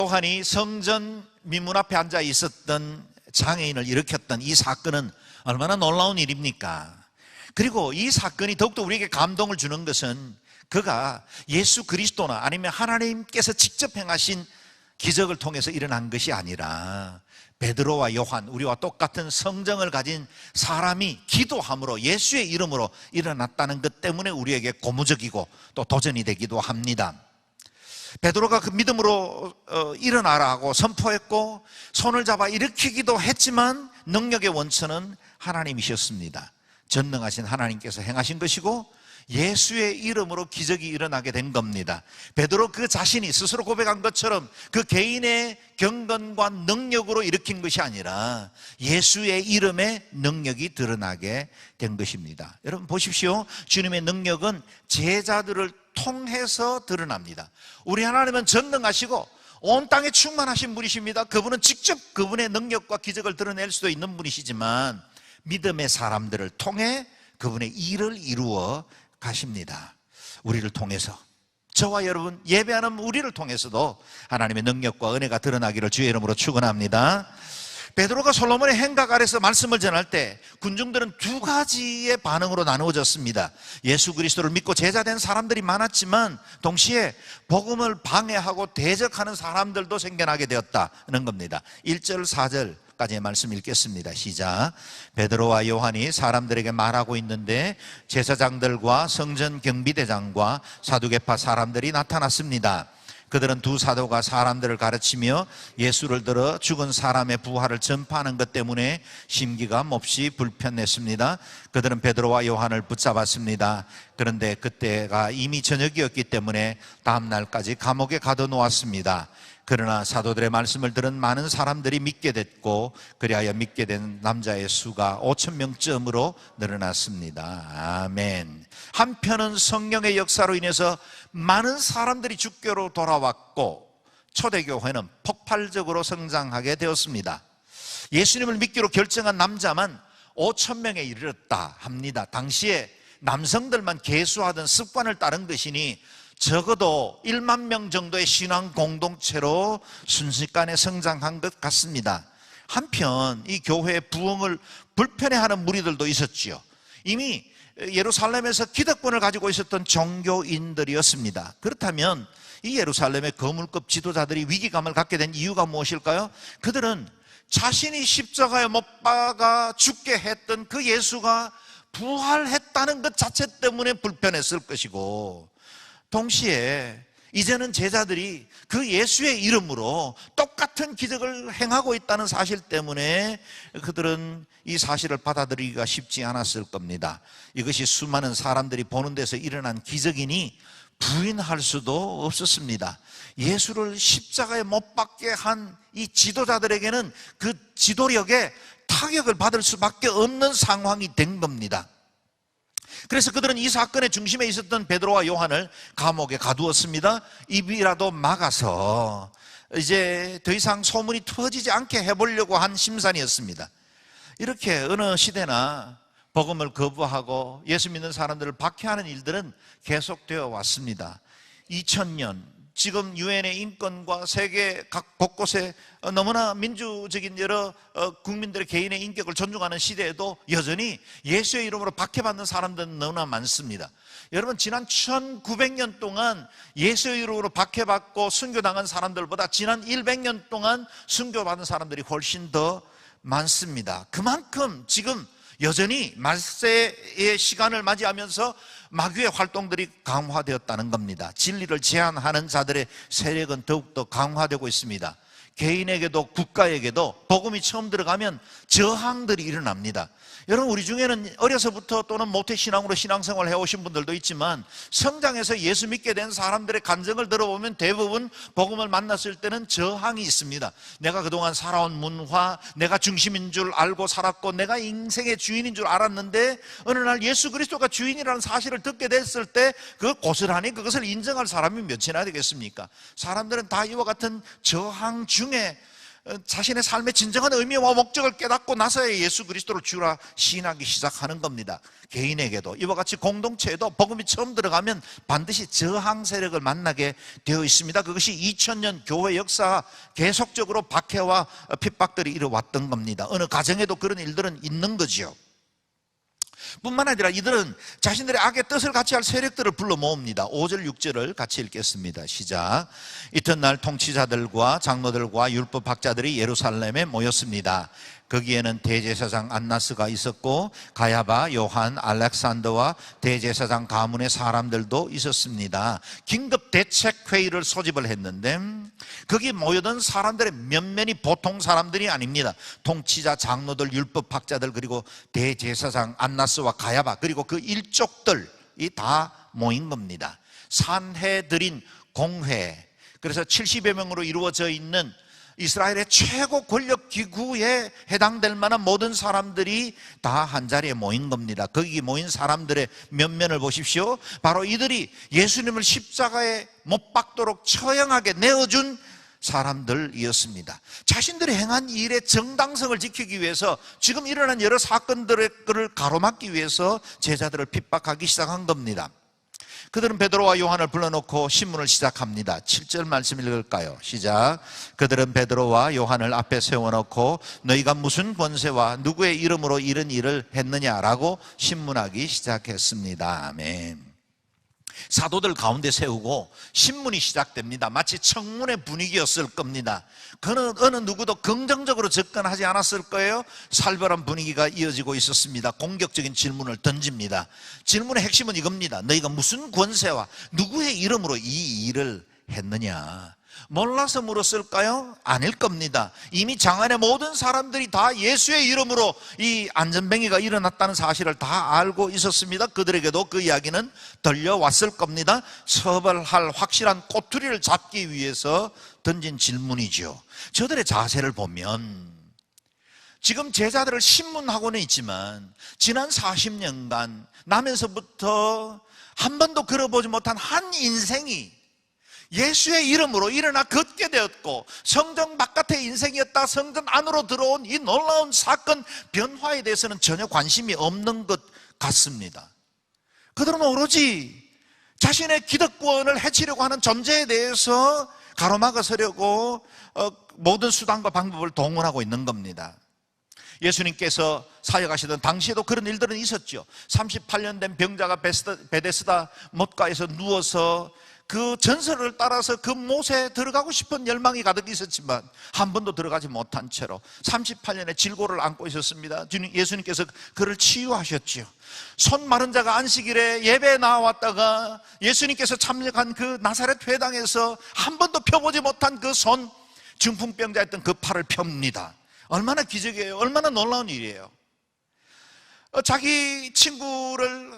요한이 성전 민문 앞에 앉아 있었던 장애인을 일으켰던 이 사건은 얼마나 놀라운 일입니까? 그리고 이 사건이 더욱더 우리에게 감동을 주는 것은 그가 예수 그리스도나 아니면 하나님께서 직접 행하신 기적을 통해서 일어난 것이 아니라 베드로와 요한, 우리와 똑같은 성정을 가진 사람이 기도함으로 예수의 이름으로 일어났다는 것 때문에 우리에게 고무적이고 또 도전이 되기도 합니다. 베드로가 그 믿음으로 일어나라 하고 선포했고 손을 잡아 일으키기도 했지만 능력의 원천은 하나님이셨습니다. 전능하신 하나님께서 행하신 것이고 예수의 이름으로 기적이 일어나게 된 겁니다. 베드로 그 자신이 스스로 고백한 것처럼 그 개인의 경건과 능력으로 일으킨 것이 아니라 예수의 이름의 능력이 드러나게 된 것입니다. 여러분 보십시오. 주님의 능력은 제자들을 통해서 드러납니다. 우리 하나님은 전능하시고 온 땅에 충만하신 분이십니다. 그분은 직접 그분의 능력과 기적을 드러낼 수도 있는 분이시지만 믿음의 사람들을 통해 그분의 일을 이루어 가십니다. 우리를 통해서, 저와 여러분 예배하는 우리를 통해서도 하나님의 능력과 은혜가 드러나기를 주의 이름으로 축원합니다. 베드로가 솔로몬의 행각 아래서 말씀을 전할 때 군중들은 두 가지의 반응으로 나누어졌습니다. 예수 그리스도를 믿고 제자된 사람들이 많았지만 동시에 복음을 방해하고 대적하는 사람들도 생겨나게 되었다는 겁니다. 1절 4절까지의 말씀 읽겠습니다. 시작. 베드로와 요한이 사람들에게 말하고 있는데 제사장들과 성전 경비대장과 사두개파 사람들이 나타났습니다. 그들은 두 사도가 사람들을 가르치며 예수를 들어 죽은 사람의 부활을 전파하는 것 때문에 심기가 몹시 불편했습니다. 그들은 베드로와 요한을 붙잡았습니다. 그런데 그때가 이미 저녁이었기 때문에 다음 날까지 감옥에 가둬놓았습니다. 그러나 사도들의 말씀을 들은 많은 사람들이 믿게 됐고 그리하여 믿게 된 남자의 수가 5,000명쯤으로 늘어났습니다. 아멘. 한편은 성령의 역사로 인해서 많은 사람들이 주교로 돌아왔고 초대교회는 폭발적으로 성장하게 되었습니다. 예수님을 믿기로 결정한 남자만 5,000명에 이르렀다 합니다. 당시에 남성들만 계수하던 습관을 따른 것이니 적어도 1만 명 정도의 신앙 공동체로 순식간에 성장한 것 같습니다. 한편 이 교회의 부흥을 불편해하는 무리들도 있었지요. 이미 예루살렘에서 기득권을 가지고 있었던 종교인들이었습니다. 그렇다면 이 예루살렘의 거물급 지도자들이 위기감을 갖게 된 이유가 무엇일까요? 그들은 자신이 십자가에 못 박아 죽게 했던 그 예수가 부활했다는 것 자체 때문에 불편했을 것이고 동시에 이제는 제자들이 그 예수의 이름으로 똑같은 기적을 행하고 있다는 사실 때문에 그들은 이 사실을 받아들이기가 쉽지 않았을 겁니다. 이것이 수많은 사람들이 보는 데서 일어난 기적이니 부인할 수도 없었습니다. 예수를 십자가에 못 박게 한 이 지도자들에게는 그 지도력에 타격을 받을 수밖에 없는 상황이 된 겁니다. 그래서 그들은 이 사건의 중심에 있었던 베드로와 요한을 감옥에 가두었습니다. 입이라도 막아서 이제 더 이상 소문이 터지지 않게 해보려고 한 심산이었습니다. 이렇게 어느 시대나 복음을 거부하고 예수 믿는 사람들을 박해하는 일들은 계속되어 왔습니다. 2000년 지금 유엔의 인권과 세계 각 곳곳에 너무나 민주적인 여러 국민들의 개인의 인격을 존중하는 시대에도 여전히 예수의 이름으로 박해받는 사람들은 너무나 많습니다. 여러분 지난 1900년 동안 예수의 이름으로 박해받고 순교당한 사람들보다 지난 100년 동안 순교받은 사람들이 훨씬 더 많습니다. 그만큼 지금 여전히 말세의 시간을 맞이하면서 마귀의 활동들이 강화되었다는 겁니다. 진리를 제한하는 자들의 세력은 더욱더 강화되고 있습니다. 개인에게도 국가에게도 복음이 처음 들어가면 저항들이 일어납니다. 여러분 우리 중에는 어려서부터 또는 모태신앙으로 신앙생활을 해오신 분들도 있지만 성장해서 예수 믿게 된 사람들의 간증을 들어보면 대부분 복음을 만났을 때는 저항이 있습니다. 내가 그동안 살아온 문화, 내가 중심인 줄 알고 살았고 내가 인생의 주인인 줄 알았는데 어느 날 예수 그리스도가 주인이라는 사실을 듣게 됐을 때 그 고스란히 그것을 인정할 사람이 몇이나 되겠습니까? 사람들은 다 이와 같은 저항 중에 자신의 삶의 진정한 의미와 목적을 깨닫고 나서야 예수 그리스도를 주라 시인하기 시작하는 겁니다. 개인에게도 이와 같이 공동체에도 복음이 처음 들어가면 반드시 저항 세력을 만나게 되어 있습니다. 그것이 2000년 교회 역사 계속적으로 박해와 핍박들이 이뤄왔던 겁니다. 어느 가정에도 그런 일들은 있는 거죠. 뿐만 아니라 이들은 자신들의 악의 뜻을 같이 할 세력들을 불러 모읍니다. 5절 6절을 같이 읽겠습니다. 시작. 이튿날 통치자들과 장로들과 율법학자들이 예루살렘에 모였습니다. 거기에는 대제사장 안나스가 있었고 가야바, 요한, 알렉산더와 대제사장 가문의 사람들도 있었습니다. 긴급 대책회의를 소집을 했는데 거기 모여든 사람들의 면면이 보통 사람들이 아닙니다. 통치자, 장로들, 율법학자들, 그리고 대제사장 안나스와 가야바, 그리고 그 일족들이 다 모인 겁니다. 산헤드린 공회, 그래서 70여 명으로 이루어져 있는 이스라엘의 최고 권력 기구에 해당될 만한 모든 사람들이 다 한자리에 모인 겁니다. 거기 모인 사람들의 면면을 보십시오. 바로 이들이 예수님을 십자가에 못 박도록 처형하게 내어준 사람들이었습니다. 자신들이 행한 일의 정당성을 지키기 위해서 지금 일어난 여러 사건들을 가로막기 위해서 제자들을 핍박하기 시작한 겁니다. 그들은 베드로와 요한을 불러놓고 신문을 시작합니다. 7절 말씀 읽을까요? 시작. 그들은 베드로와 요한을 앞에 세워놓고 너희가 무슨 권세와 누구의 이름으로 이런 일을 했느냐라고 신문하기 시작했습니다. 아멘. 사도들 가운데 세우고 신문이 시작됩니다. 마치 청문회 분위기였을 겁니다. 그는 어느 누구도 긍정적으로 접근하지 않았을 거예요. 살벌한 분위기가 이어지고 있었습니다. 공격적인 질문을 던집니다. 질문의 핵심은 이겁니다. 너희가 무슨 권세와 누구의 이름으로 이 일을 했느냐? 몰라서 물었을까요? 아닐 겁니다. 이미 장안의 모든 사람들이 다 예수의 이름으로 이 안전뱅이가 일어났다는 사실을 다 알고 있었습니다. 그들에게도 그 이야기는 들려왔을 겁니다. 처벌할 확실한 꼬투리를 잡기 위해서 던진 질문이죠. 저들의 자세를 보면 지금 제자들을 신문하고는 있지만 지난 40년간 나면서부터 한 번도 걸어보지 못한 한 인생이 예수의 이름으로 일어나 걷게 되었고 성전 바깥의 인생이었다 성전 안으로 들어온 이 놀라운 사건 변화에 대해서는 전혀 관심이 없는 것 같습니다. 그들은 오로지 자신의 기득권을 해치려고 하는 존재에 대해서 가로막아 서려고 모든 수단과 방법을 동원하고 있는 겁니다. 예수님께서 사역하시던 당시에도 그런 일들은 있었죠. 38년 된 병자가 베데스다 못가에서 누워서 그 전설을 따라서 그 못에 들어가고 싶은 열망이 가득 있었지만 한 번도 들어가지 못한 채로 38년의 질고를 안고 있었습니다. 예수님께서 그를 치유하셨죠. 손 마른 자가 안식일에 예배에 나왔다가 예수님께서 참석한 그 나사렛 회당에서 한 번도 펴보지 못한 그 손, 중풍병자였던 그 팔을 펴니다. 얼마나 기적이에요. 얼마나 놀라운 일이에요. 자기 친구를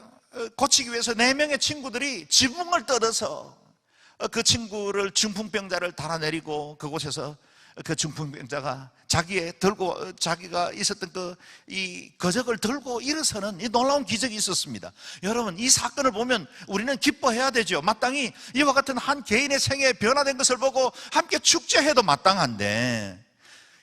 고치기 위해서 4명의 친구들이 지붕을 떨어서 그 친구를 중풍병자를 달아내리고 그곳에서 그 중풍병자가 자기가 있었던 이 거적을 들고 일어서는 이 놀라운 기적이 있었습니다. 여러분, 이 사건을 보면 우리는 기뻐해야 되죠. 마땅히 이와 같은 한 개인의 생애에 변화된 것을 보고 함께 축제해도 마땅한데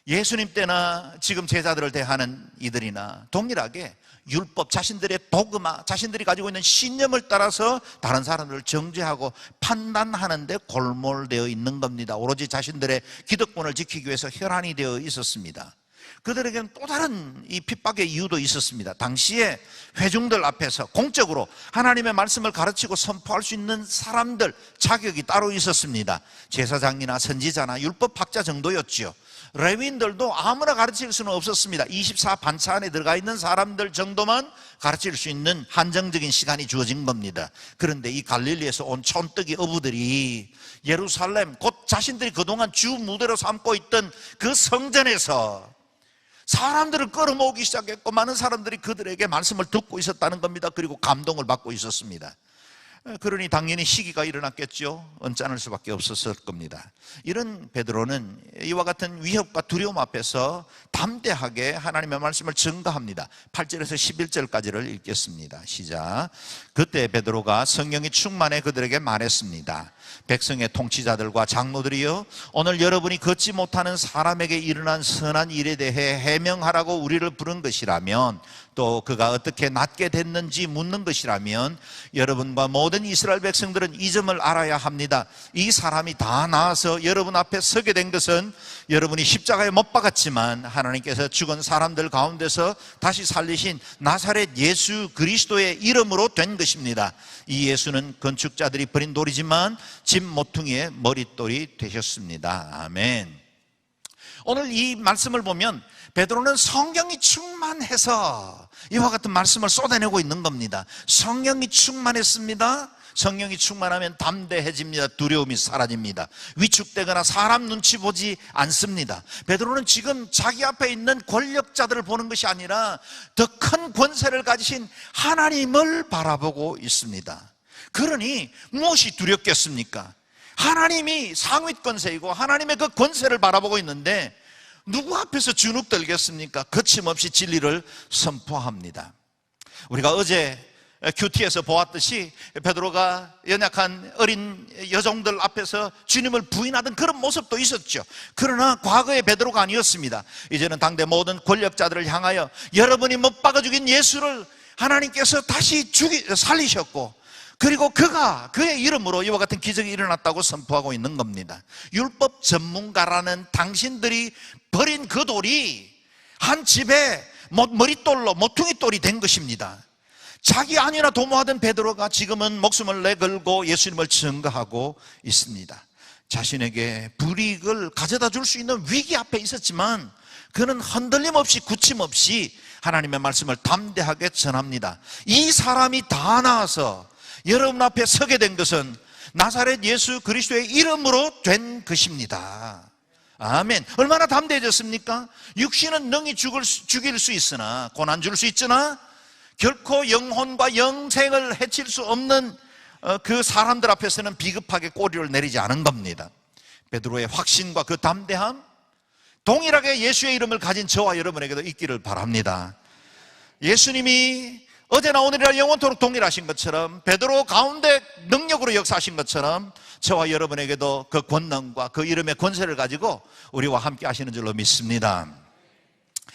예수님 때나 지금 제자들을 대하는 이들이나 동일하게 율법, 자신들의 도그마, 자신들이 가지고 있는 신념을 따라서 다른 사람들을 정죄하고 판단하는 데 골몰되어 있는 겁니다. 오로지 자신들의 기득권을 지키기 위해서 혈안이 되어 있었습니다. 그들에게는 또 다른 이 핍박의 이유도 있었습니다. 당시에 회중들 앞에서 공적으로 하나님의 말씀을 가르치고 선포할 수 있는 사람들 자격이 따로 있었습니다. 제사장이나 선지자나 율법학자 정도였지요. 레위인들도 아무나 가르칠 수는 없었습니다. 24반차 안에 들어가 있는 사람들 정도만 가르칠 수 있는 한정적인 시간이 주어진 겁니다. 그런데 이 갈릴리에서 온 촌뜨기 어부들이 예루살렘, 곧 자신들이 그동안 주 무대로 삼고 있던 그 성전에서 사람들을 끌어모으기 시작했고 많은 사람들이 그들에게 말씀을 듣고 있었다는 겁니다. 그리고 감동을 받고 있었습니다. 그러니 당연히 시기가 일어났겠죠. 언짢을 수밖에 없었을 겁니다. 이런 베드로는 이와 같은 위협과 두려움 앞에서 담대하게 하나님의 말씀을 증거합니다. 8절에서 11절까지를 읽겠습니다. 시작. 그때 베드로가 성령이 충만해 그들에게 말했습니다. 백성의 통치자들과 장로들이여, 오늘 여러분이 걷지 못하는 사람에게 일어난 선한 일에 대해 해명하라고 우리를 부른 것이라면, 또 그가 어떻게 낫게 됐는지 묻는 것이라면, 여러분과 모든 이스라엘 백성들은 이 점을 알아야 합니다. 이 사람이 다 나아서 여러분 앞에 서게 된 것은 여러분이 십자가에 못 박았지만 하나님께서 죽은 사람들 가운데서 다시 살리신 나사렛 예수 그리스도의 이름으로 된 것입니다. 이 예수는 건축자들이 버린 돌이지만 집 모퉁이의 머릿돌이 되셨습니다. 아멘. 오늘 이 말씀을 보면 베드로는 성령이 충만해서 이와 같은 말씀을 쏟아내고 있는 겁니다. 성령이 충만했습니다. 성령이 충만하면 담대해집니다. 두려움이 사라집니다. 위축되거나 사람 눈치 보지 않습니다. 베드로는 지금 자기 앞에 있는 권력자들을 보는 것이 아니라 더 큰 권세를 가지신 하나님을 바라보고 있습니다. 그러니 무엇이 두렵겠습니까? 하나님이 상윗 권세이고 하나님의 그 권세를 바라보고 있는데 누구 앞에서 주눅 들겠습니까? 거침없이 진리를 선포합니다. 우리가 어제 큐티에서 보았듯이 베드로가 연약한 어린 여종들 앞에서 주님을 부인하던 그런 모습도 있었죠. 그러나 과거의 베드로가 아니었습니다. 이제는 당대 모든 권력자들을 향하여 여러분이 못 박아 죽인 예수를 하나님께서 다시 살리셨고, 그리고 그의 이름으로 이와 같은 기적이 일어났다고 선포하고 있는 겁니다. 율법 전문가라는 당신들이 버린 그 돌이 한 집에 머릿돌로 모퉁이돌이 된 것입니다. 자기 아니나 도모하던 베드로가 지금은 목숨을 내걸고 예수님을 증거하고 있습니다. 자신에게 불이익을 가져다 줄 수 있는 위기 앞에 있었지만 그는 흔들림 없이 굳힘 없이 하나님의 말씀을 담대하게 전합니다. 이 사람이 다 나아서 여러분 앞에 서게 된 것은 나사렛 예수 그리스도의 이름으로 된 것입니다. 아멘. 얼마나 담대해졌습니까? 육신은 능히 죽일 수 있으나, 고난 줄 수 있으나 결코 영혼과 영생을 해칠 수 없는 그 사람들 앞에서는 비겁하게 꼬리를 내리지 않은 겁니다. 베드로의 확신과 그 담대함, 동일하게 예수의 이름을 가진 저와 여러분에게도 있기를 바랍니다. 예수님이 어제나 오늘이나 영원토록 동일하신 것처럼, 베드로 가운데 능력으로 역사하신 것처럼 저와 여러분에게도 그 권능과 그 이름의 권세를 가지고 우리와 함께 하시는 줄로 믿습니다.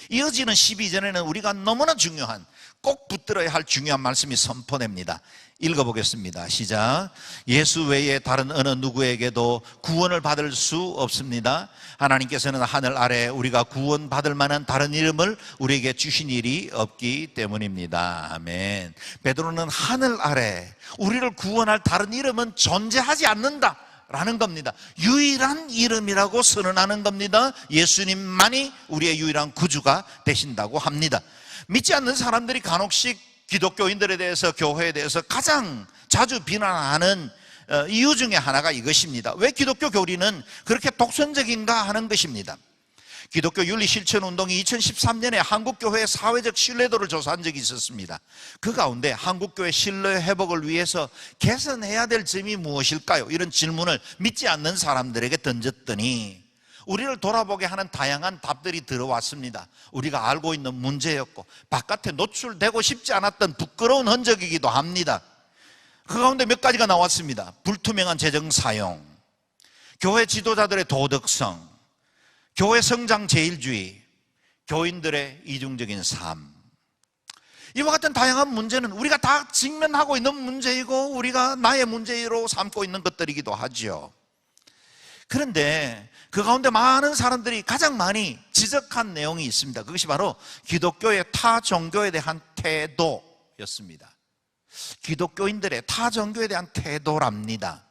이어지는 12절에는 우리가 너무나 중요한, 꼭 붙들어야 할 중요한 말씀이 선포됩니다. 읽어보겠습니다. 시작. 예수 외에 다른 어느 누구에게도 구원을 받을 수 없습니다. 하나님께서는 하늘 아래 우리가 구원받을 만한 다른 이름을 우리에게 주신 일이 없기 때문입니다. 아멘. 베드로는 하늘 아래 우리를 구원할 다른 이름은 존재하지 않는다 라는 겁니다. 유일한 이름이라고 선언하는 겁니다. 예수님만이 우리의 유일한 구주가 되신다고 합니다. 믿지 않는 사람들이 간혹씩 기독교인들에 대해서, 교회에 대해서 가장 자주 비난하는 이유 중에 하나가 이것입니다. 왜 기독교 교리는 그렇게 독선적인가 하는 것입니다. 기독교 윤리실천운동이 2013년에 한국교회의 사회적 신뢰도를 조사한 적이 있었습니다. 그 가운데 한국교회 신뢰 회복을 위해서 개선해야 될 점이 무엇일까요? 이런 질문을 믿지 않는 사람들에게 던졌더니 우리를 돌아보게 하는 다양한 답들이 들어왔습니다. 우리가 알고 있는 문제였고 바깥에 노출되고 싶지 않았던 부끄러운 흔적이기도 합니다. 그 가운데 몇 가지가 나왔습니다. 불투명한 재정 사용, 교회 지도자들의 도덕성, 교회 성장 제일주의, 교인들의 이중적인 삶. 이와 같은 다양한 문제는 우리가 다 직면하고 있는 문제이고 우리가 나의 문제로 삼고 있는 것들이기도 하죠. 그런데 그 가운데 많은 사람들이 가장 많이 지적한 내용이 있습니다. 그것이 바로 기독교의 타 종교에 대한 태도였습니다. 기독교인들의 타 종교에 대한 태도랍니다.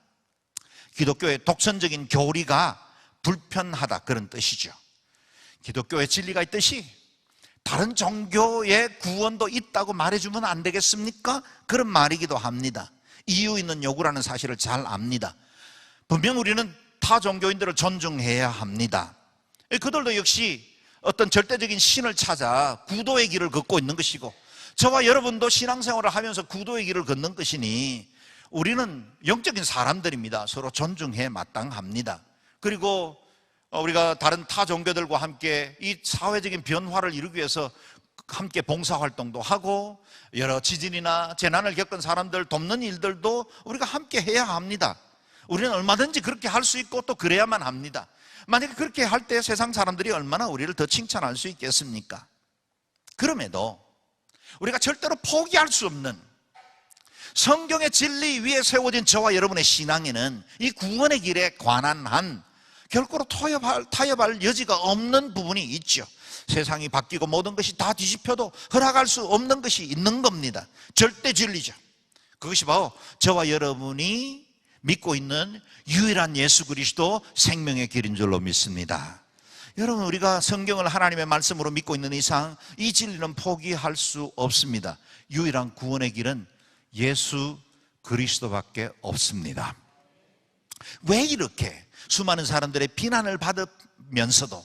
기독교의 독선적인 교리가 불편하다, 그런 뜻이죠. 기독교의 진리가 있듯이 다른 종교의 구원도 있다고 말해주면 안 되겠습니까? 그런 말이기도 합니다. 이유 있는 요구라는 사실을 잘 압니다. 분명 우리는 타 종교인들을 존중해야 합니다. 그들도 역시 어떤 절대적인 신을 찾아 구도의 길을 걷고 있는 것이고 저와 여러분도 신앙생활을 하면서 구도의 길을 걷는 것이니 우리는 영적인 사람들입니다. 서로 존중해 마땅합니다. 그리고 우리가 다른 타 종교들과 함께 이 사회적인 변화를 이루기 위해서 함께 봉사활동도 하고 여러 지진이나 재난을 겪은 사람들 돕는 일들도 우리가 함께 해야 합니다. 우리는 얼마든지 그렇게 할 수 있고 또 그래야만 합니다. 만약에 그렇게 할 때 세상 사람들이 얼마나 우리를 더 칭찬할 수 있겠습니까? 그럼에도 우리가 절대로 포기할 수 없는 성경의 진리 위에 세워진 저와 여러분의 신앙에는 이 구원의 길에 관한 한 결코로 타협할 여지가 없는 부분이 있죠. 세상이 바뀌고 모든 것이 다 뒤집혀도 허락할 수 없는 것이 있는 겁니다. 절대 진리죠. 그것이 바로 저와 여러분이 믿고 있는 유일한 예수 그리스도 생명의 길인 줄로 믿습니다. 여러분, 우리가 성경을 하나님의 말씀으로 믿고 있는 이상 이 진리는 포기할 수 없습니다. 유일한 구원의 길은 예수 그리스도밖에 없습니다. 왜 이렇게 수많은 사람들의 비난을 받으면서도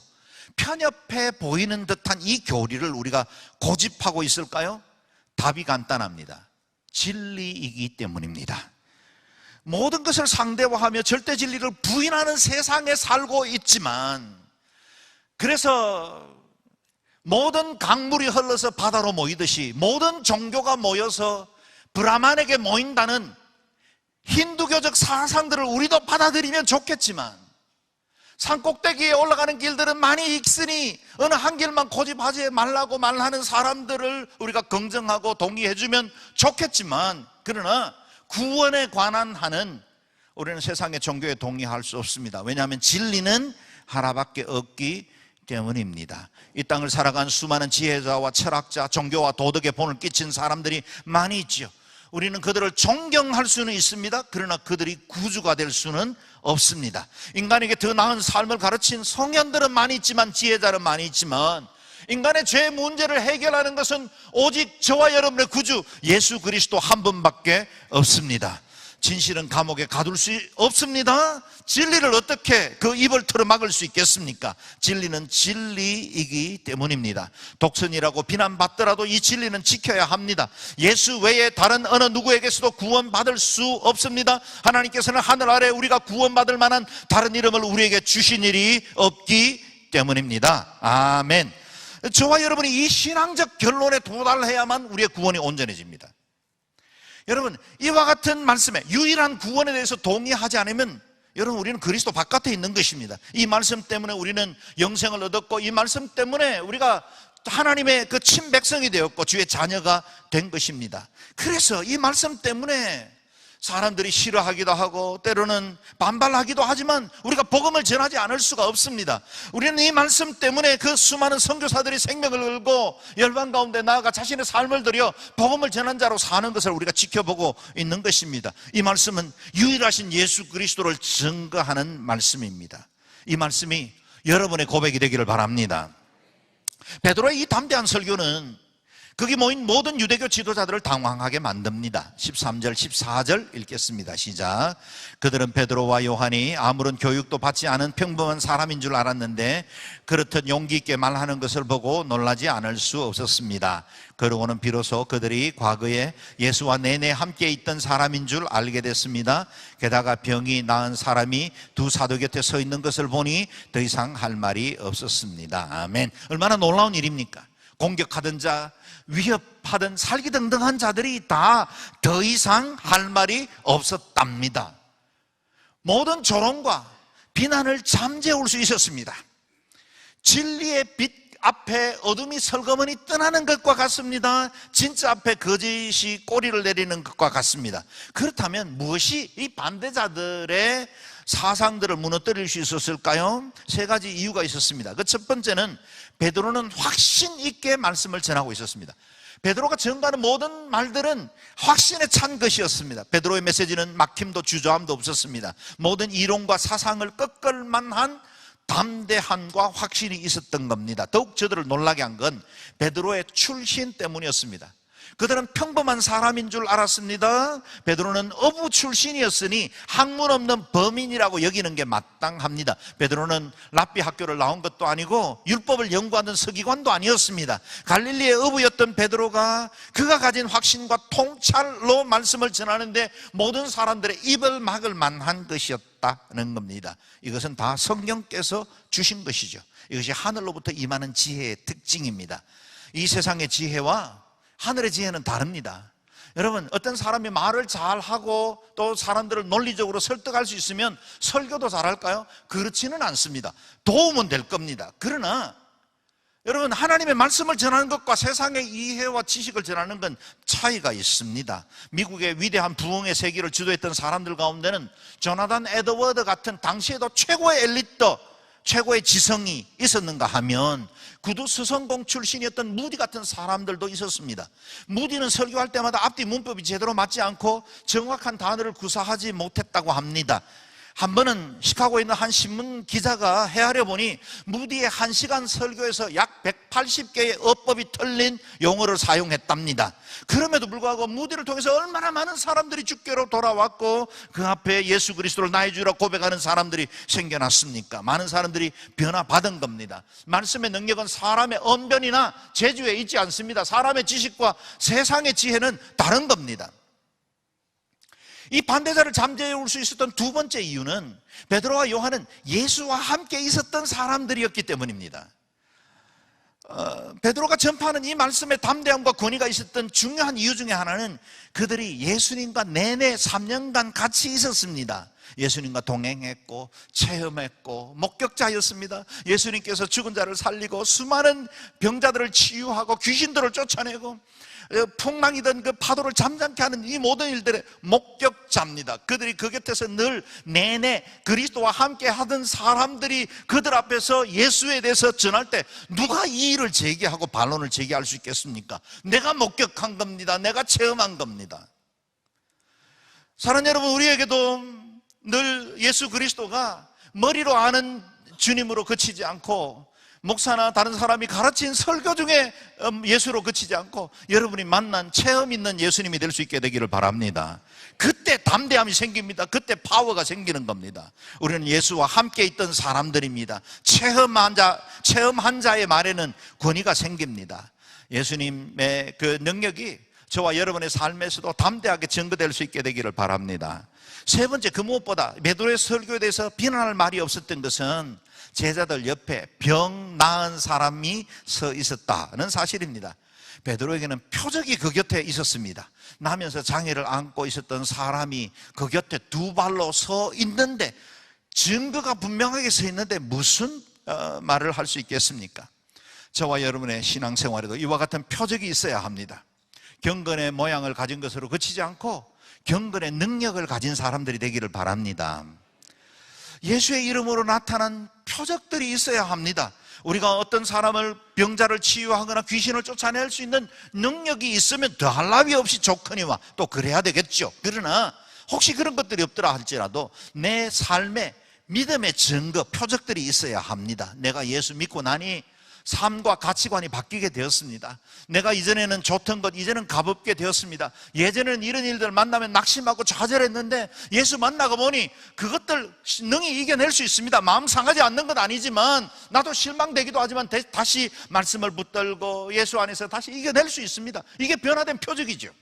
편협해 보이는 듯한 이 교리를 우리가 고집하고 있을까요? 답이 간단합니다. 진리이기 때문입니다. 모든 것을 상대화하며 절대 진리를 부인하는 세상에 살고 있지만, 그래서 모든 강물이 흘러서 바다로 모이듯이 모든 종교가 모여서 브라만에게 모인다는 힌두교적 사상들을 우리도 받아들이면 좋겠지만, 산꼭대기에 올라가는 길들은 많이 있으니 어느 한 길만 고집하지 말라고 말하는 사람들을 우리가 긍정하고 동의해주면 좋겠지만, 그러나 구원에 관한 한은 우리는 세상의 종교에 동의할 수 없습니다. 왜냐하면 진리는 하나밖에 없기 때문입니다. 이 땅을 살아간 수많은 지혜자와 철학자, 종교와 도덕에 본을 끼친 사람들이 많이 있지요. 우리는 그들을 존경할 수는 있습니다. 그러나 그들이 구주가 될 수는 없습니다. 인간에게 더 나은 삶을 가르친 성현들은 많이 있지만, 지혜자는 많이 있지만, 인간의 죄 문제를 해결하는 것은 오직 저와 여러분의 구주 예수 그리스도 한 분밖에 없습니다. 진실은 감옥에 가둘 수 없습니다. 진리를 어떻게 그 입을 틀어막을 수 있겠습니까? 진리는 진리이기 때문입니다. 독선이라고 비난받더라도 이 진리는 지켜야 합니다. 예수 외에 다른 어느 누구에게서도 구원받을 수 없습니다. 하나님께서는 하늘 아래 우리가 구원받을 만한 다른 이름을 우리에게 주신 일이 없기 때문입니다. 아멘. 저와 여러분이 이 신앙적 결론에 도달해야만 우리의 구원이 온전해집니다. 여러분, 이와 같은 말씀에 유일한 구원에 대해서 동의하지 않으면 여러분, 우리는 그리스도 바깥에 있는 것입니다. 이 말씀 때문에 우리는 영생을 얻었고, 이 말씀 때문에 우리가 하나님의 그 친백성이 되었고 주의 자녀가 된 것입니다. 그래서 이 말씀 때문에 사람들이 싫어하기도 하고 때로는 반발하기도 하지만 우리가 복음을 전하지 않을 수가 없습니다. 우리는 이 말씀 때문에 그 수많은 선교사들이 생명을 걸고 열방 가운데 나아가 자신의 삶을 들여 복음을 전한 자로 사는 것을 우리가 지켜보고 있는 것입니다. 이 말씀은 유일하신 예수 그리스도를 증거하는 말씀입니다. 이 말씀이 여러분의 고백이 되기를 바랍니다. 베드로의 이 담대한 설교는 거기 모인 모든 유대교 지도자들을 당황하게 만듭니다. 13절, 14절 읽겠습니다. 시작. 그들은 베드로와 요한이 아무런 교육도 받지 않은 평범한 사람인 줄 알았는데 그렇듯 용기 있게 말하는 것을 보고 놀라지 않을 수 없었습니다. 그러고는 비로소 그들이 과거에 예수와 내내 함께 있던 사람인 줄 알게 됐습니다. 게다가 병이 나은 사람이 두 사도 곁에 서 있는 것을 보니 더 이상 할 말이 없었습니다. 아멘. 얼마나 놀라운 일입니까? 공격하던 자, 위협하던 살기등등한 자들이 다 더 이상 할 말이 없었답니다. 모든 조롱과 비난을 잠재울 수 있었습니다. 진리의 빛 앞에 어둠이 설거머니 떠나는 것과 같습니다. 진짜 앞에 거짓이 꼬리를 내리는 것과 같습니다. 그렇다면 무엇이 이 반대자들의 사상들을 무너뜨릴 수 있었을까요? 세 가지 이유가 있었습니다. 그 첫 번째는 베드로는 확신 있게 말씀을 전하고 있었습니다. 베드로가 전가하는 모든 말들은 확신에 찬 것이었습니다. 베드로의 메시지는 막힘도 주저함도 없었습니다. 모든 이론과 사상을 꺾을 만한 담대함과 확신이 있었던 겁니다. 더욱 저들을 놀라게 한 건 베드로의 출신 때문이었습니다. 그들은 평범한 사람인 줄 알았습니다. 베드로는 어부 출신이었으니 학문 없는 범인이라고 여기는 게 마땅합니다. 베드로는 랍비 학교를 나온 것도 아니고 율법을 연구하는 서기관도 아니었습니다. 갈릴리의 어부였던 베드로가 그가 가진 확신과 통찰로 말씀을 전하는데 모든 사람들의 입을 막을 만한 것이었다는 겁니다. 이것은 다 성령께서 주신 것이죠. 이것이 하늘로부터 임하는 지혜의 특징입니다. 이 세상의 지혜와 하늘의 지혜는 다릅니다. 여러분, 어떤 사람이 말을 잘하고 또 사람들을 논리적으로 설득할 수 있으면 설교도 잘할까요? 그렇지는 않습니다. 도움은 될 겁니다. 그러나 여러분, 하나님의 말씀을 전하는 것과 세상의 이해와 지식을 전하는 건 차이가 있습니다. 미국의 위대한 부흥의 세기를 주도했던 사람들 가운데는 조나단 에드워드 같은 당시에도 최고의 엘리트, 최고의 지성이 있었는가 하면 구두 수성공 출신이었던 무디 같은 사람들도 있었습니다. 무디는 설교할 때마다 앞뒤 문법이 제대로 맞지 않고 정확한 단어를 구사하지 못했다고 합니다. 한 번은 시카고에 있는 한 신문 기자가 헤아려 보니 무디의 1시간 설교에서 약 180개의 어법이 틀린 용어를 사용했답니다. 그럼에도 불구하고 무디를 통해서 얼마나 많은 사람들이 주께로 돌아왔고 그 앞에 예수 그리스도를 나의 주라 고백하는 사람들이 생겨났습니까? 많은 사람들이 변화받은 겁니다. 말씀의 능력은 사람의 언변이나 재주에 있지 않습니다. 사람의 지식과 세상의 지혜는 다른 겁니다. 이 반대자를 잠재울 수 있었던 두 번째 이유는 베드로와 요한은 예수와 함께 있었던 사람들이었기 때문입니다. 베드로가 전파하는 이 말씀의 담대함과 권위가 있었던 중요한 이유 중에 하나는 그들이 예수님과 내내 3년간 같이 있었습니다. 예수님과 동행했고 체험했고 목격자였습니다. 예수님께서 죽은 자를 살리고 수많은 병자들을 치유하고 귀신들을 쫓아내고 풍랑이던 그 파도를 잠잠케 하는 이 모든 일들의 목격자입니다. 그들이 그 곁에서 늘 내내 그리스도와 함께 하던 사람들이 그들 앞에서 예수에 대해서 전할 때 누가 이 일을 제기하고 반론을 제기할 수 있겠습니까? 내가 목격한 겁니다. 내가 체험한 겁니다. 사랑하는 여러분, 우리에게도 늘 예수 그리스도가 머리로 아는 주님으로 그치지 않고 목사나 다른 사람이 가르친 설교 중에 예수로 그치지 않고 여러분이 만난 체험 있는 예수님이 될 수 있게 되기를 바랍니다. 그때 담대함이 생깁니다. 그때 파워가 생기는 겁니다. 우리는 예수와 함께 있던 사람들입니다. 체험한 자의 말에는 권위가 생깁니다. 예수님의 그 능력이 저와 여러분의 삶에서도 담대하게 증거될 수 있게 되기를 바랍니다. 세 번째, 그 무엇보다 베드로의 설교에 대해서 비난할 말이 없었던 것은 제자들 옆에 병 나은 사람이 서 있었다는 사실입니다. 베드로에게는 표적이 그 곁에 있었습니다. 나면서 장애를 안고 있었던 사람이 그 곁에 두 발로 서 있는데, 증거가 분명하게 서 있는데 무슨 말을 할 수 있겠습니까? 저와 여러분의 신앙생활에도 이와 같은 표적이 있어야 합니다. 경건의 모양을 가진 것으로 그치지 않고 경건의 능력을 가진 사람들이 되기를 바랍니다. 예수의 이름으로 나타난 표적들이 있어야 합니다. 우리가 어떤 사람을 병자를 치유하거나 귀신을 쫓아낼 수 있는 능력이 있으면 더할 나위 없이 좋거니와 또 그래야 되겠죠. 그러나 혹시 그런 것들이 없더라 할지라도 내 삶에 믿음의 증거, 표적들이 있어야 합니다. 내가 예수 믿고 나니 삶과 가치관이 바뀌게 되었습니다. 내가 이전에는 좋던 것 이제는 가볍게 되었습니다. 예전에는 이런 일들 만나면 낙심하고 좌절했는데 예수 만나고 보니 그것들 능히 이겨낼 수 있습니다. 마음 상하지 않는 건 아니지만 나도 실망되기도 하지만 다시 말씀을 붙들고 예수 안에서 다시 이겨낼 수 있습니다. 이게 변화된 표적이죠.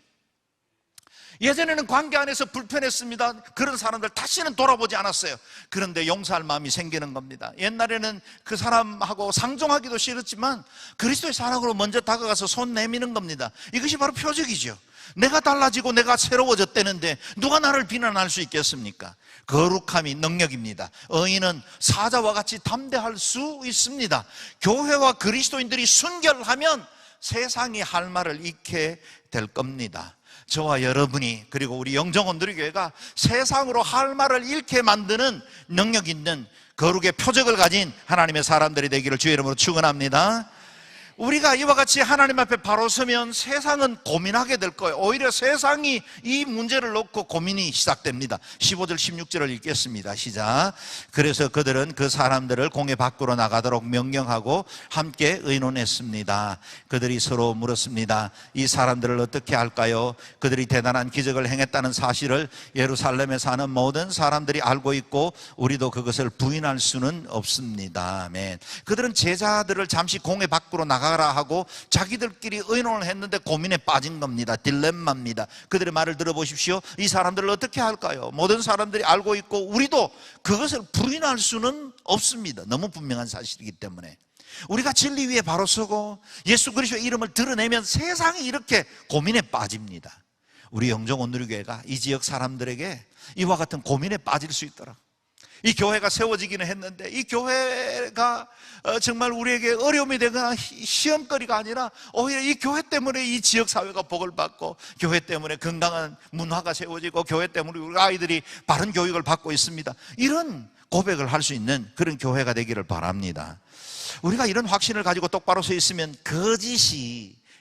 예전에는 관계 안에서 불편했습니다. 그런 사람들 다시는 돌아보지 않았어요. 그런데 용서할 마음이 생기는 겁니다. 옛날에는 그 사람하고 상종하기도 싫었지만 그리스도의 사랑으로 먼저 다가가서 손 내미는 겁니다. 이것이 바로 표적이죠. 내가 달라지고 내가 새로워졌다는데 누가 나를 비난할 수 있겠습니까? 거룩함이 능력입니다. 의인은 사자와 같이 담대할 수 있습니다. 교회와 그리스도인들이 순결하면 세상이 할 말을 잃게 될 겁니다. 저와 여러분이, 그리고 우리 영정원 누리교회가 세상으로 할 말을 잃게 만드는 능력 있는 거룩의 표적을 가진 하나님의 사람들이 되기를 주의 이름으로 축원합니다. 우리가 이와 같이 하나님 앞에 바로 서면 세상은 고민하게 될 거예요. 오히려 세상이 이 문제를 놓고 고민이 시작됩니다. 15절 16절을 읽겠습니다. 시작. 그래서 그들은 그 사람들을 공회 밖으로 나가도록 명령하고 함께 의논했습니다. 그들이 서로 물었습니다. 이 사람들을 어떻게 할까요? 그들이 대단한 기적을 행했다는 사실을 예루살렘에 사는 모든 사람들이 알고 있고 우리도 그것을 부인할 수는 없습니다. 아멘. 그들은 제자들을 잠시 공회 밖으로 나가라 하고 자기들끼리 의논을 했는데 고민에 빠진 겁니다. 딜레마입니다. 그들의 말을 들어보십시오. 이 사람들을 어떻게 할까요? 모든 사람들이 알고 있고 우리도 그것을 부인할 수는 없습니다. 너무 분명한 사실이기 때문에 우리가 진리 위에 바로 서고 예수 그리스도의 이름을 드러내면 세상이 이렇게 고민에 빠집니다. 우리 영정온누리교회가 이 지역 사람들에게 이와 같은 고민에 빠질 수 있도록, 이 교회가 세워지기는 했는데 이 교회가 정말 우리에게 어려움이 되거나 시험거리가 아니라 오히려 이 교회 때문에 이 지역사회가 복을 받고, 교회 때문에 건강한 문화가 세워지고, 교회 때문에 우리 아이들이 바른 교육을 받고 있습니다. 이런 고백을 할 수 있는 그런 교회가 되기를 바랍니다. 우리가 이런 확신을 가지고 똑바로 서 있으면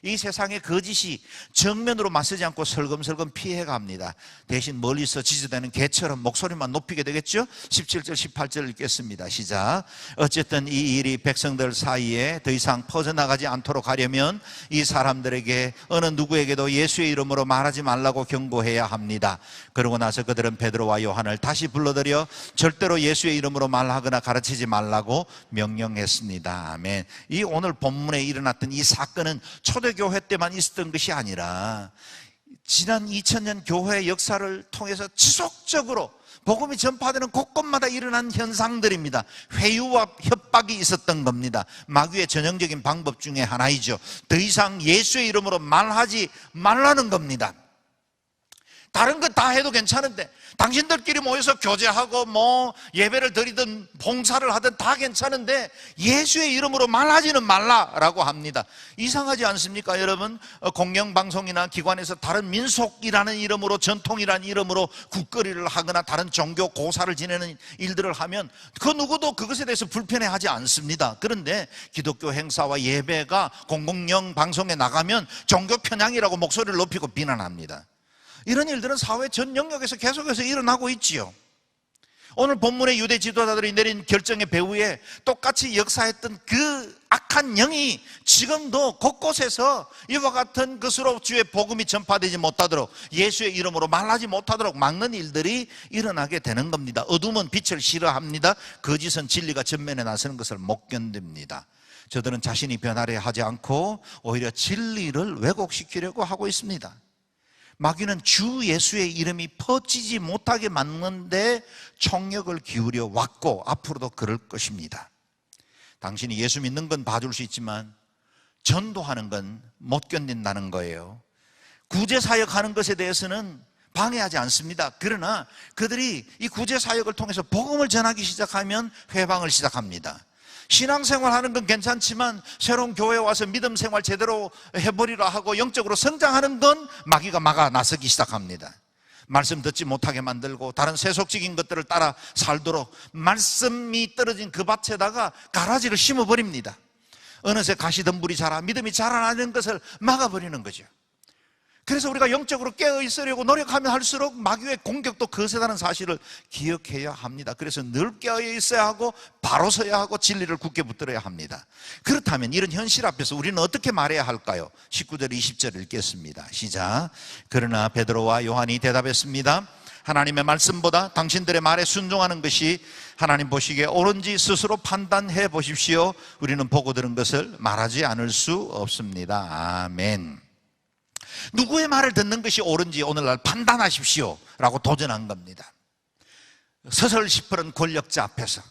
이 세상의 거짓이 정면으로 맞서지 않고 설금설금 피해갑니다. 대신 멀리서 지지되는 개처럼 목소리만 높이게 되겠죠? 17절 18절 읽겠습니다. 시작. 어쨌든 이 일이 백성들 사이에 더 이상 퍼져나가지 않도록 하려면 이 사람들에게 어느 누구에게도 예수의 이름으로 말하지 말라고 경고해야 합니다. 그러고 나서 그들은 베드로와 요한을 다시 불러들여 절대로 예수의 이름으로 말하거나 가르치지 말라고 명령했습니다. 아멘. 이 오늘 본문에 일어났던 이 사건은 초대교회 때만 있었던 것이 아니라 지난 2000년 교회의 역사를 통해서 지속적으로 복음이 전파되는 곳곳마다 일어난 현상들입니다. 회유와 협박이 있었던 겁니다. 마귀의 전형적인 방법 중에 하나이죠. 더 이상 예수의 이름으로 말하지 말라는 겁니다. 다른 거 다 해도 괜찮은데, 당신들끼리 모여서 교제하고 예배를 드리든 봉사를 하든 다 괜찮은데 예수의 이름으로 말하지는 말라라고 합니다. 이상하지 않습니까 여러분? 공영방송이나 기관에서 다른 민속이라는 이름으로, 전통이라는 이름으로 국거리를 하거나 다른 종교 고사를 지내는 일들을 하면 그 누구도 그것에 대해서 불편해하지 않습니다. 그런데 기독교 행사와 예배가 공공영 방송에 나가면 종교 편향이라고 목소리를 높이고 비난합니다. 이런 일들은 사회 전 영역에서 계속해서 일어나고 있지요. 오늘 본문의 유대 지도자들이 내린 결정의 배후에 똑같이 역사했던 그 악한 영이 지금도 곳곳에서 이와 같은 것으로 주의 복음이 전파되지 못하도록, 예수의 이름으로 말하지 못하도록 막는 일들이 일어나게 되는 겁니다. 어둠은 빛을 싫어합니다. 거짓은 진리가 전면에 나서는 것을 못 견딥니다. 저들은 자신이 변하려 하지 않고 오히려 진리를 왜곡시키려고 하고 있습니다. 마귀는 주 예수의 이름이 퍼지지 못하게 막는데 총력을 기울여 왔고 앞으로도 그럴 것입니다. 당신이 예수 믿는 건 봐줄 수 있지만 전도하는 건 못 견딘다는 거예요. 구제사역하는 것에 대해서는 방해하지 않습니다. 그러나 그들이 이 구제사역을 통해서 복음을 전하기 시작하면 회방을 시작합니다. 신앙생활 하는 건 괜찮지만 새로운 교회에 와서 믿음 생활 제대로 해버리라 하고 영적으로 성장하는 건 마귀가 막아 나서기 시작합니다. 말씀 듣지 못하게 만들고 다른 세속적인 것들을 따라 살도록 말씀이 떨어진 그 밭에다가 가라지를 심어버립니다. 어느새 가시덤불이 자라 믿음이 자라나는 것을 막아버리는 거죠. 그래서 우리가 영적으로 깨어있으려고 노력하면 할수록 마귀의 공격도 거세다는 사실을 기억해야 합니다. 그래서 늘 깨어있어야 하고 바로 서야 하고 진리를 굳게 붙들어야 합니다. 그렇다면 이런 현실 앞에서 우리는 어떻게 말해야 할까요? 19절 20절 읽겠습니다. 시작. 그러나 베드로와 요한이 대답했습니다. 하나님의 말씀보다 당신들의 말에 순종하는 것이 하나님 보시기에 옳은지 스스로 판단해 보십시오. 우리는 보고 들은 것을 말하지 않을 수 없습니다. 아멘. 누구의 말을 듣는 것이 옳은지 오늘날 판단하십시오 라고 도전한 겁니다. 서설 시퍼런 권력자 앞에서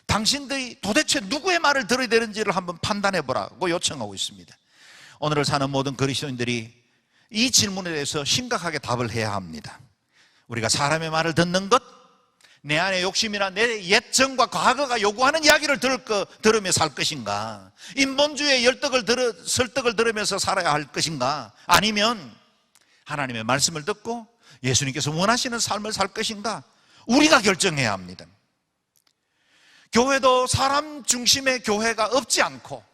당신들이 도대체 누구의 말을 들어야 되는지를 한번 판단해보라고 요청하고 있습니다. 오늘을 사는 모든 그리스도인들이 이 질문에 대해서 심각하게 답을 해야 합니다. 우리가 사람의 말을 듣는 것, 내 안의 욕심이나 내 옛정과 과거가 요구하는 이야기를 들으며 살 것인가, 인본주의의 설득을 들으면서 살아야 할 것인가, 아니면 하나님의 말씀을 듣고 예수님께서 원하시는 삶을 살 것인가, 우리가 결정해야 합니다. 교회도 사람 중심의 교회가 없지 않고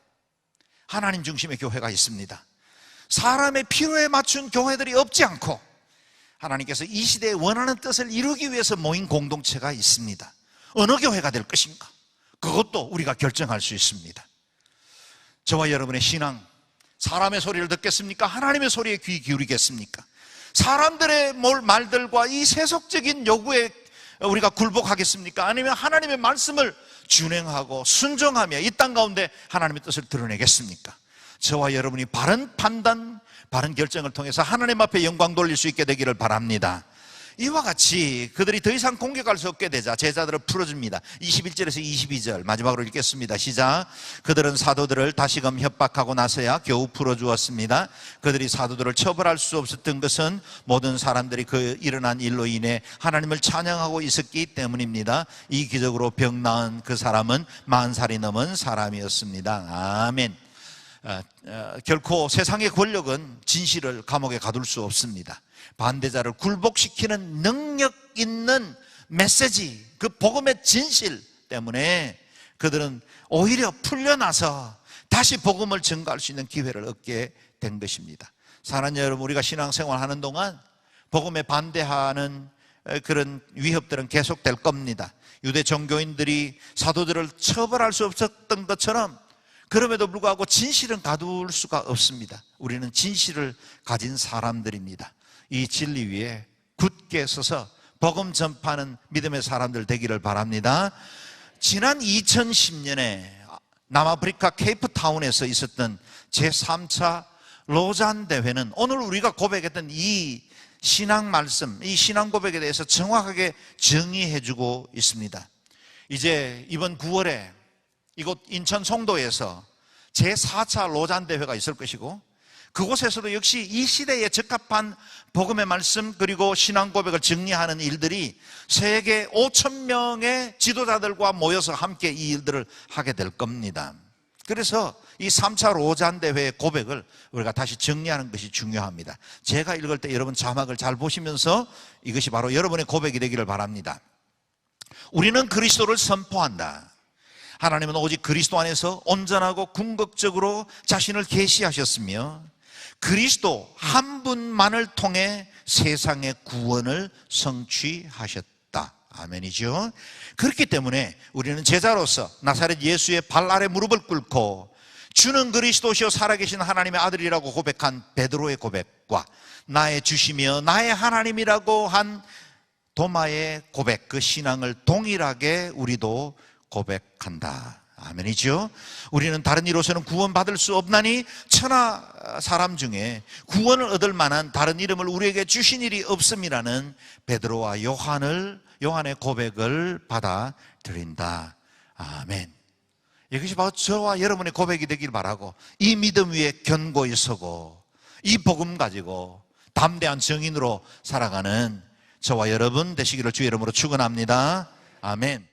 하나님 중심의 교회가 있습니다. 사람의 필요에 맞춘 교회들이 없지 않고 하나님께서 이 시대에 원하는 뜻을 이루기 위해서 모인 공동체가 있습니다. 어느 교회가 될 것인가? 그것도 우리가 결정할 수 있습니다. 저와 여러분의 신앙, 사람의 소리를 듣겠습니까? 하나님의 소리에 귀 기울이겠습니까? 사람들의 말들과 이 세속적인 요구에 우리가 굴복하겠습니까? 아니면 하나님의 말씀을 준행하고 순종하며 이 땅 가운데 하나님의 뜻을 드러내겠습니까? 저와 여러분이 바른 판단, 바른 결정을 통해서 하나님 앞에 영광 돌릴 수 있게 되기를 바랍니다. 이와 같이 그들이 더 이상 공격할 수 없게 되자 제자들을 풀어줍니다. 21절에서 22절 마지막으로 읽겠습니다. 시작. 그들은 사도들을 다시금 협박하고 나서야 겨우 풀어주었습니다. 그들이 사도들을 처벌할 수 없었던 것은 모든 사람들이 그 일어난 일로 인해 하나님을 찬양하고 있었기 때문입니다. 이 기적으로 병 나은 그 사람은 40살이 넘은 사람이었습니다. 아멘. 결코 세상의 권력은 진실을 감옥에 가둘 수 없습니다. 반대자를 굴복시키는 능력 있는 메시지, 그 복음의 진실 때문에 그들은 오히려 풀려나서 다시 복음을 증거할 수 있는 기회를 얻게 된 것입니다. 사랑하는 여러분, 우리가 신앙생활 하는 동안 복음에 반대하는 그런 위협들은 계속될 겁니다. 유대 종교인들이 사도들을 처벌할 수 없었던 것처럼 그럼에도 불구하고 진실은 가둘 수가 없습니다. 우리는 진실을 가진 사람들입니다. 이 진리 위에 굳게 서서 복음 전파하는 믿음의 사람들 되기를 바랍니다. 지난 2010년에 남아프리카 케이프타운에서 있었던 제3차 로잔 대회는 오늘 우리가 고백했던 이 신앙 말씀, 이 신앙 고백에 대해서 정확하게 정의해주고 있습니다. 이제 이번 9월에 이곳 인천 송도에서 제4차 로잔 대회가 있을 것이고 그곳에서도 역시 이 시대에 적합한 복음의 말씀 그리고 신앙 고백을 정리하는 일들이 세계 5,000명의 지도자들과 모여서 함께 이 일들을 하게 될 겁니다. 그래서 이 3차 로잔 대회의 고백을 우리가 다시 정리하는 것이 중요합니다. 제가 읽을 때 여러분 자막을 잘 보시면서 이것이 바로 여러분의 고백이 되기를 바랍니다. 우리는 그리스도를 선포한다. 하나님은 오직 그리스도 안에서 온전하고 궁극적으로 자신을 계시하셨으며 그리스도 한 분만을 통해 세상의 구원을 성취하셨다. 아멘이죠. 그렇기 때문에 우리는 제자로서 나사렛 예수의 발 아래 무릎을 꿇고 주는 그리스도시요 살아계신 하나님의 아들이라고 고백한 베드로의 고백과 나의 주시며 나의 하나님이라고 한 도마의 고백, 그 신앙을 동일하게 우리도 고백한다. 아멘이죠. 우리는 다른 이로서는 구원받을 수 없나니 천하 사람 중에 구원을 얻을 만한 다른 이름을 우리에게 주신 일이 없음이라는 베드로와 요한의 고백을 받아들인다. 아멘. 이것이 바로 저와 여러분의 고백이 되길 바라고 이 믿음 위에 견고히 서고 이 복음 가지고 담대한 증인으로 살아가는 저와 여러분 되시기를 주의 이름으로 축원합니다. 아멘.